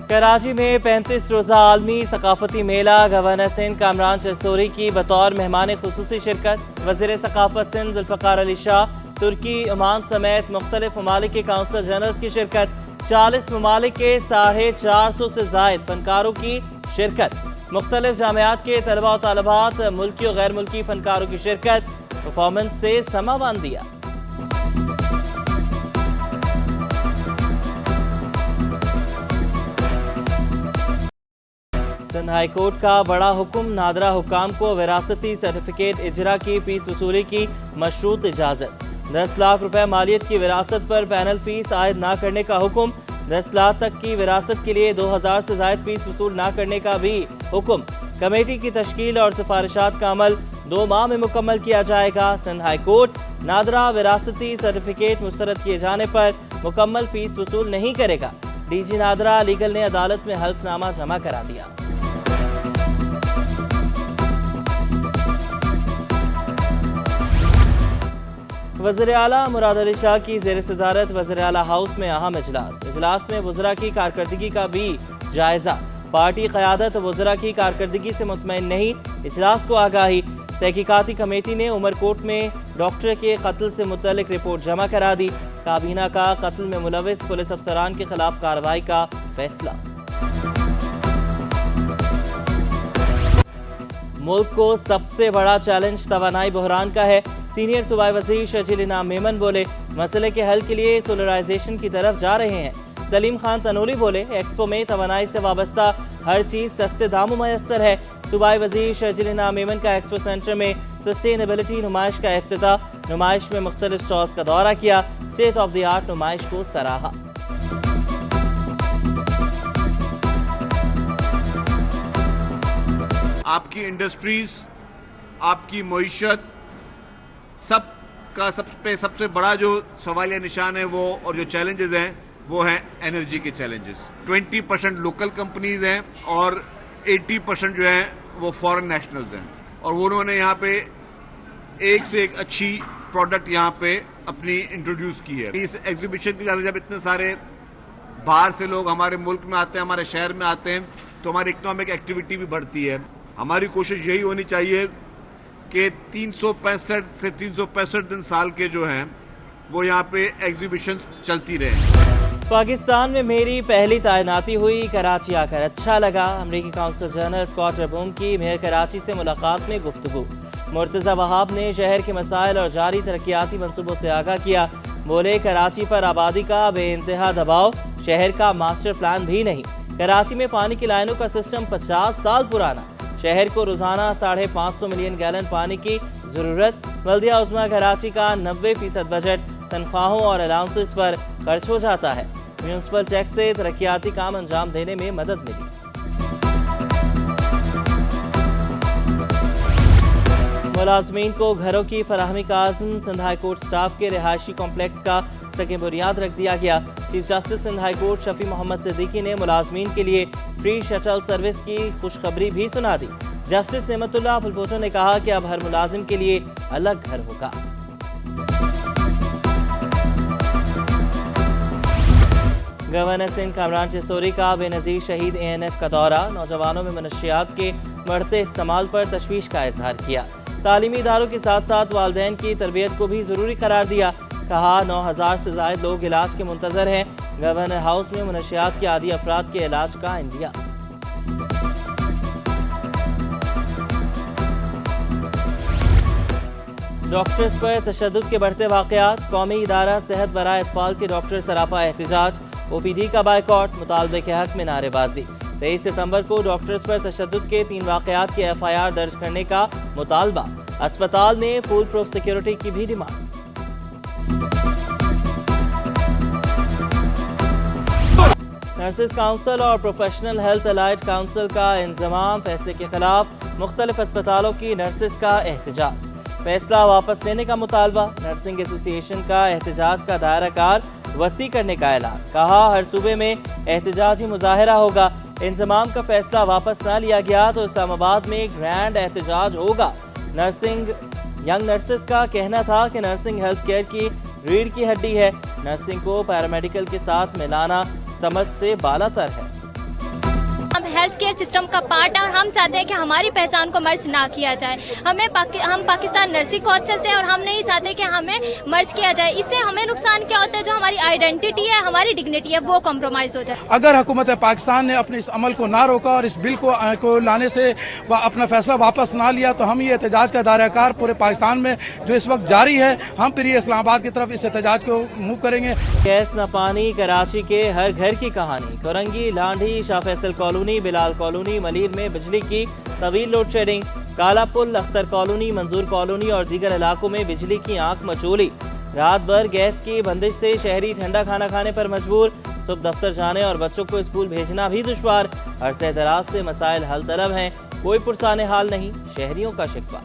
कराची में 35 रोज़ा आलमी सकाफती मेला, गवर्नर सिंध कामरान चरसोरी की बतौर मेहमान खुसूसी शिरकत। वज़ीर सकाफत सिंध जुल्फ़िकार अली शाह, तुर्की, ओमान समेत मुख्तलिफ ममालिक के काउंसिल जनरल्स की शिरकत। 40 ममालिक के 450 से जायद फनकारों की शिरकत। मुख्तलिफ जामियात के तलबा और तालिबात, मुल्की और गैर मुल्की फनकारों की शिरकत। परफॉर्मेंस से समा बांध दिया। सिंध हाई कोर्ट का बड़ा हुक्म, नादरा हुकाम को विरासती सर्टिफिकेट इजरा की फीस वसूली की मशरूत इजाजत। 10 लाख रुपए मालियत की विरासत पर पैनल फीस आयद ना करने का हुक्म। 10 लाख तक की विरासत के लिए 2000 से जायद फीस वसूल ना करने का भी हुक्म। कमेटी की तश्कील और सिफारिशात का अमल 2 माह में मुकम्मल किया जाएगा। सिंध हाई कोर्ट नादरा विरासती सर्टिफिकेट मुस्तरद किए जाने पर मुकम्मल फीस वसूल नहीं करेगा। DG नादरा लीगल ने अदालत में हल्फनामा जमा करा दिया। वज़ीर आला मुराद अली शाह की ज़ेर सदारत वज़ीर आला हाउस में अहम इजलास में वज़रा की कारकर्दगी का भी जायजा। पार्टी क़यादत वज़रा की कारकर्दगी से मुतमईन नहीं, इजलास को आगाही। तहकीकाती कमेटी ने उमरकोट में डॉक्टर के कत्ल से मुतल्लिक रिपोर्ट जमा करा दी। काबीना का कत्ल में मुलविस पुलिस अफसरान के खिलाफ कार्रवाई का फैसला। मुल्क को सबसे बड़ा चैलेंज तवानाई बहरान का है। सीनियर सूबाई वज़ीर शजील इनाम मेमन बोले, मसले के हल के लिए सोलराइजेशन की तरफ जा रहे हैं। सलीम खान तनूली बोले, एक्सपो में तवानाई से वाबस्ता हर चीज सस्ते दामों मैसर है। सूबाई वज़ीर शजील इनाम मेमन का एक्सपो सेंटर में सस्टेनेबिलिटी नुमाइश का इफ्तिताह। नुमाइश में मुख्तलिफ स्टॉल्स का दौरा किया। स्टेट ऑफ द आर्ट नुमाइश को सराहा। आपकी इंडस्ट्रीज, आपकी मईशत, सबसे बड़ा जो सवालिया निशान है वो और जो चैलेंजेस हैं वो हैं एनर्जी के चैलेंजेस। 20% लोकल कंपनीज हैं और 80% जो हैं वो फॉरेन नेशनल्स हैं, और उन्होंने यहाँ पे एक से एक अच्छी प्रोडक्ट यहाँ पे अपनी इंट्रोड्यूस की है। इस एग्जीबिशन की वजह से जब इतने सारे बाहर से लोग हमारे मुल्क में आते हैं, हमारे शहर में आते हैं, तो हमारी इकोनॉमिक एक्टिविटी भी बढ़ती है। हमारी कोशिश यही होनी चाहिए कि 365 से 365 दिन साल के जो हैं वो यहाँ पे एग्जीबिशन चलती रहे। पाकिस्तान में मेरी पहली तैनाती हुई, कराची आकर अच्छा लगा। अमरीकी काउंसिल जनरल स्कॉट रबूम की मेयर कराची से मुलाकात में गुफ्तगू। मुर्तज़ा वहाब ने शहर के मसाइल और जारी तरक्याती मंसूबों से आगाह किया। बोले, कराची पर आबादी का बेइंतहा दबाव, शहर का मास्टर प्लान भी नहीं। कराची में पानी की लाइनों का सिस्टम 50 साल पुराना। शहर को रोजाना 550 मिलियन गैलन पानी की जरूरत। बल्दिया उस्मा कराची का 90% बजट तनख्वाहों और अलाउंसेस पर खर्च हो जाता है। म्यूनिसिपल चेक से तरक्याती काम अंजाम देने में मदद मिली। मुलाजमीन को घरों की फराहमी का आज़म, सिंध हाई कोर्ट स्टाफ के रिहायशी कॉम्प्लेक्स का सके बुनियाद रख दिया गया। Chief justice Sindh high court Shafi Mohammad Siddiqui ने मुलाजमीन के लिए फ्री शटल सर्विस की खुशखबरी भी सुना दी। जस्टिस नेमतुल्लाह फुलपोटो ने कहा कि अब हर मुलाजिम के लिए अलग घर होगा। गवर्नर सिंध कामरान चरसोरी का बेनज़ीर शहीद ANF का दौरा। नौजवानों में मनशियात के बढ़ते इस्तेमाल पर तशवीश का इजहार किया। तालीमी इदारों के साथ साथ वालिदैन की तरबियत को भी जरूरी करार दिया। कहा, 9000 से ज्यादा लोग इलाज के मुंतजर हैं। गवर्नर हाउस में मनशियात के आदी अफराद के इलाज का इंदिया। डॉक्टर्स पर तशद्दुद के बढ़ते वाकयात। कौमी इदारा सेहत बराए अतफाल के डॉक्टर सरापा एहतजाज। OPD का बायकॉट, मुतालबे के हक में नारेबाजी। 23 सितंबर को डॉक्टर्स पर तशद्दुद के 3 वाकयात के FIR दर्ज करने का मुतालबा। अस्पताल में फुल प्रूफ सिक्योरिटी की भी डिमांड। नर्सेस काउंसिल और प्रोफेशनल हेल्थ अलाइड काउंसिल का इंजमाम। फैसले के खिलाफ मुख्तलिफ अस्पतालों की नर्सेस का एहतजाज। फैसला वापस लेने का मुतालबा। नर्सिंग एसोसिएशन का एहतजाज का दायरा कार वसी करने का ऐलान। कहा, हर सूबे में एहतजाजी मुजाहिरा होगा। इंजमाम का फैसला वापस न लिया गया तो इस्लामाबाद में ग्रैंड एहतजाज होगा। नर्सिंग यंग नर्सेस का कहना था कि नर्सिंग हेल्थ केयर की रीढ़ की हड्डी है। नर्सिंग को पैरामेडिकल के साथ मिलाना समझ से बालातर है। हेल्थ केयर सिस्टम का पार्ट है और हम चाहते हैं कि हमारी पहचान को मर्ज ना किया जाए। हम पाकिस्तान नर्सिंग काउंसिल से और हम नहीं चाहते कि हमें मर्ज किया जाए। इससे हमें नुकसान क्या होता है, जो हमारी आइडेंटिटी है, हमारी डिग्निटी है, वो कॉम्प्रोमाइज़ हो जाए। अगर हुकूमत पाकिस्तान ने अपने इस अमल को ना रोका और इस बिल को लाने से अपना फैसला वापस ना लिया तो हम ये एहतजाज का दायराकार पूरे पाकिस्तान में जो इस वक्त जारी है, हम फिर ये इस्लामाबाद की तरफ इस एहतजाज को मूव करेंगे। गैस न पानी, कराची के हर घर की कहानी। कोरंगी, लांढी, शाह फैसल कॉलोनी, बिलाल कॉलोनी, मलीर में बिजली की तवील load shedding. Kalapul, Akhtar colony, मंजूर कॉलोनी और दीगर इलाकों में बिजली की आंख मचोली। रात भर गैस की बंदिश से शहरी ठंडा खाना खाने पर मजबूर। सुबह दफ्तर जाने और बच्चों को स्कूल भेजना भी दुश्वार। अरसे दराज से मसाइल हल तलब हैं, कोई पुरसाने हाल नहीं, शहरियों का शिकवा।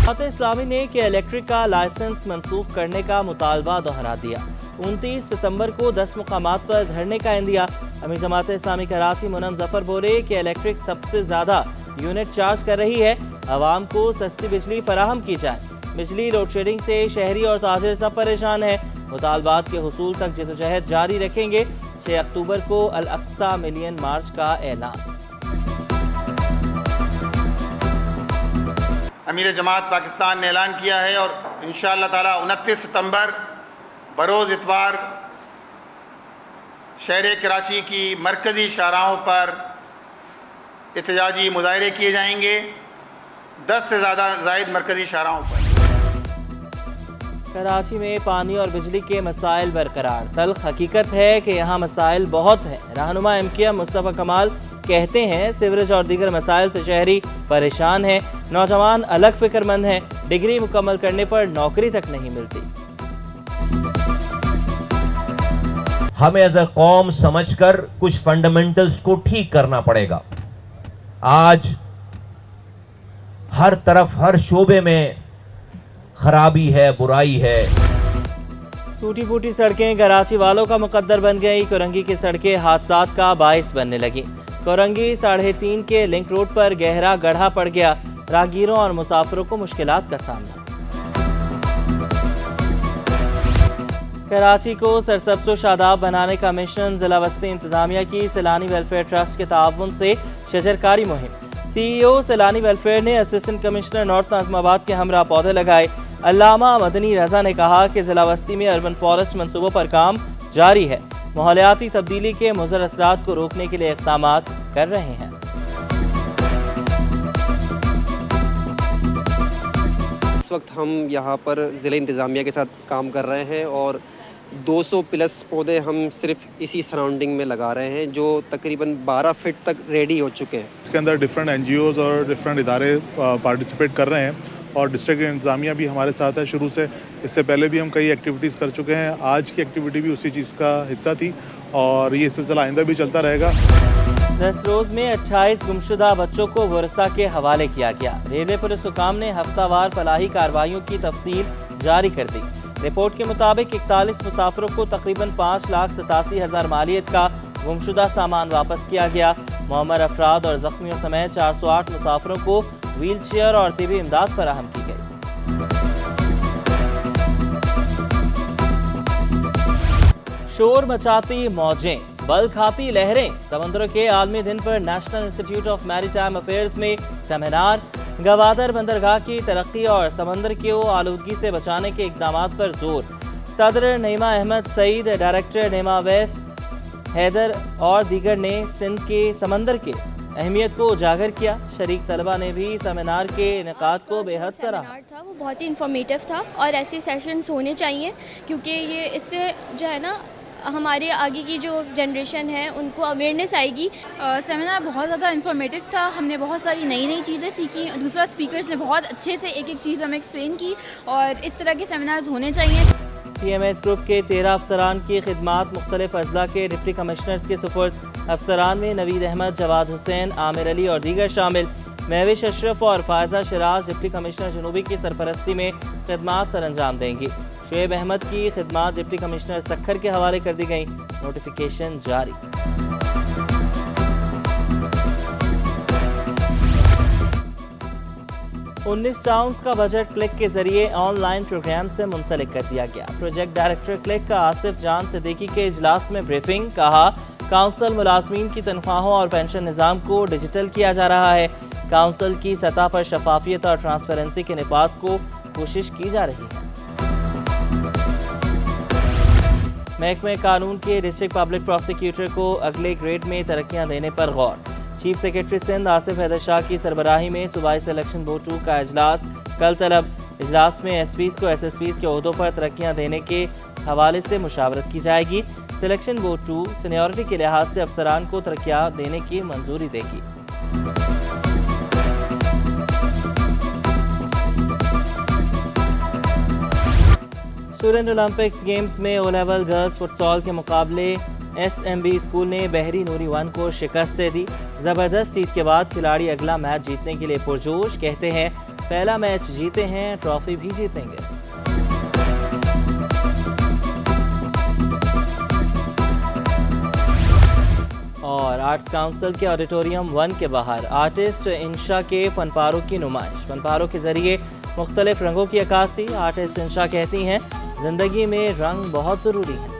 जमात इस्लामी ने के इलेक्ट्रिक का लाइसेंस मंसूख करने का मुतालबा दोहरा दिया। 29 सितंबर को 10 मुकामात पर धरने का इंदिया। अमीर जमात इस्लामी कराची मुनम जफर बोले कि इलेक्ट्रिक सबसे ज्यादा यूनिट चार्ज कर रही है, आवाम को सस्ती बिजली फराहम की जाए। बिजली लोड शेडिंग से शहरी और ताजिर सब परेशान है। मुतालबात के हुसूल तक जदोजहद जारी रखेंगे। 6 अक्टूबर को अल अक्सा मिलियन मार्च का ऐलान। अमीर जमात पाकिस्तान ने ऐलान किया है और इंशाअल्लाह ताला 29 सितंबर बरोज़ इतवार शहर कराची की मरकज़ी शाहराहों पर एहतजाजी मुजाहरे किए जाएंगे। 10 से ज़्यादा जायद मरकज़ी शाहराहों पर। कराची में पानी और बिजली के मसाइल बरकरार। तल्ख हकीकत है कि यहाँ मसाइल बहुत हैं। रहनुमा MKM मुस्तफ़ा कमाल कहते हैं सीवरेज और दीगर मसाइल से शहरी परेशान हैं। नौजवान अलग फिक्रमंद हैं, डिग्री मुकम्मल करने पर नौकरी तक नहीं मिलती। हमें एज अ कौम समझकर कुछ फंडामेंटल्स को ठीक करना पड़ेगा। आज हर तरफ हर शोबे में खराबी है, बुराई है। टूटी फूटी सड़कें कराची वालों का मुकद्दर बन गई। कोरंगी की सड़कें हादसात का बाइस बनने लगी। कोरंगी 3.5 के लिंक रोड पर गहरा गड्ढा पड़ गया। राहगीरों और मुसाफिरों को मुश्किलात का सामना। कराची को सरसब्ज़ व शादाब बनाने का मिशन। जिला वस्ती इंतजामिया की सैलानी वेलफेयर ट्रस्ट के ताउन से शजरकारी मुहिम। CEO सैलानी वेलफेयर ने असिस्टेंट कमिश्नर नॉर्थ नाज़िमाबाद के हमरा पौधे लगाए। अल्लामा मदनी रजा ने कहा कि जिला वस्ती में अर्बन फॉरेस्ट मंसूबों पर काम जारी है। माहौलियाती तब्दीली के मुज़र असरात को रोकने के लिए इक़दामात कर रहे हैं। इस वक्त हम यहाँ पर ज़िला इंतज़ामिया के साथ काम कर रहे हैं और 200 प्लस पौधे हम सिर्फ इसी सराउंडिंग में लगा रहे हैं, जो तकरीबन 12 फीट तक रेडी हो चुके हैं। इसके अंदर डिफरेंट NGOs और डिफरेंट इदारे पार्टिसिपेट कर रहे हैं और डिस्ट्रिक्ट इंतज़ामिया भी हमारे साथ है शुरू से। इससे पहले भी हम कई एक्टिविटीज़ कर चुके हैं। आज की एक्टिविटी भी उसी चीज़ का हिस्सा थी और ये सिलसिला आइंदा भी चलता रहेगा। 10 रोज में 28 गुमशुदा बच्चों को वर्षा के हवाले किया गया। रेलवे पुलिस हुकाम ने हफ्तावार फलाही कार्रवाइयों की तफसील जारी कर दी। रिपोर्ट के मुताबिक 41 मुसाफिरों को तकरीबन 5,87,000 मालियत का गुमशुदा सामान वापस किया गया। मुअम्मर अफराद और जख्मियों समेत 408 मुसाफिरों को व्हील चेयर और तिबी इमदाद फराहम की गई। शोर मचाती मौजें, बल खाती लहरें। समुद्र के आलमी दिन पर national institute of maritime affairs में सेमिनार। गवादर बंदरगाह की तरक्की और समंदर को आलूदगी से बचाने के इकदामात पर जोर। सदर नईमा अहमद सईद, डायरेक्टर नेमा वैस हैदर और दीगर ने सिंध के समंदर के अहमियत को उजागर किया। शरीक तलबा ने भी सेमिनार के इनेकाद को बेहद सराहा। था वो बहुत ही इंफॉर्मेटिव था और ऐसे सेशंस होने चाहिए, क्योंकि ये इससे जो है ना हमारे आगे की जो जनरेशन है उनको अवेयरनेस आएगी। सेमिनार बहुत ज़्यादा इन्फॉर्मेटिव था। हमने बहुत सारी नई चीज़ें सीखी। दूसरा स्पीकर्स ने बहुत अच्छे से एक चीज़ हमें एक्सप्लेन की और इस तरह के सेमिनार्स होने चाहिए। TMS ग्रुप के 13 अफसरान की खिदमात मुख्तलिफ अजला के डिप्टी कमिश्नर्स के सुपुर्द। अफसरान में नवीद अहमद, जवाद हुसैन, आमिर अली और दीगर शामिल। महविश अशरफ और फायजा शराज डिप्टी कमिश्नर जनूबी की सरपरस्ती में खिदमात सर अंजाम देंगी। शुएब अहमद की खिदमात डिप्टी कमिश्नर सखर के हवाले कर दी गई। नोटिफिकेशन जारी। 19 टाउन्स का बजट क्लिक के जरिए ऑनलाइन प्रोग्राम से मुंसलिक कर दिया गया। प्रोजेक्ट डायरेक्टर क्लिक का आसिफ जान सिद्दीकी के इजलास में ब्रीफिंग। कहा, काउंसिल मुलाजमीन की तनख्वाहों और पेंशन निज़ाम को डिजिटल किया जा रहा है। काउंसिल की सतह पर शफाफियत और ट्रांसपेरेंसी के निफाज को कोशिश की जा रही है। महकमे कानून के डिस्ट्रिक्ट पब्लिक प्रोसिक्यूटर को अगले ग्रेड में तरक्कियां देने पर गौर। चीफ सेक्रेटरी सिंध आसिफ हैदर शाह की सरबराही में सूबाई सिलेक्शन बोर्ड 2 का इजलास कल तलब। इजलास में एसपीज को एसएसपीज के ओहदों पर तरक्कियां देने के हवाले से मुशावरत की जाएगी। सिलेक्शन बोर्ड 2 सीनियरिटी के लिहाज से अफसरान को तरक्कियां देने की मंजूरी देगी। स्टूडेंट ओलंपिक्स गेम्स में ओ लेवल गर्ल्स फुटसॉल के मुकाबले एसएमबी स्कूल ने बहरी नूरी 1 को शिकस्त दे दी। जबरदस्त जीत के बाद खिलाड़ी अगला मैच जीतने के लिए पुरजोश। कहते हैं, पहला मैच जीते हैं, ट्रॉफी भी जीतेंगे। और आर्ट्स काउंसिल के ऑडिटोरियम 1 के बाहर आर्टिस्ट इंशा के फनपारों की नुमाइश। फनपारों के जरिए मुख्तलिफ रंगों की अक्कासी। आर्टिस्ट इंशा कहती हैं, जिंदगी में रंग बहुत ज़रूरी है।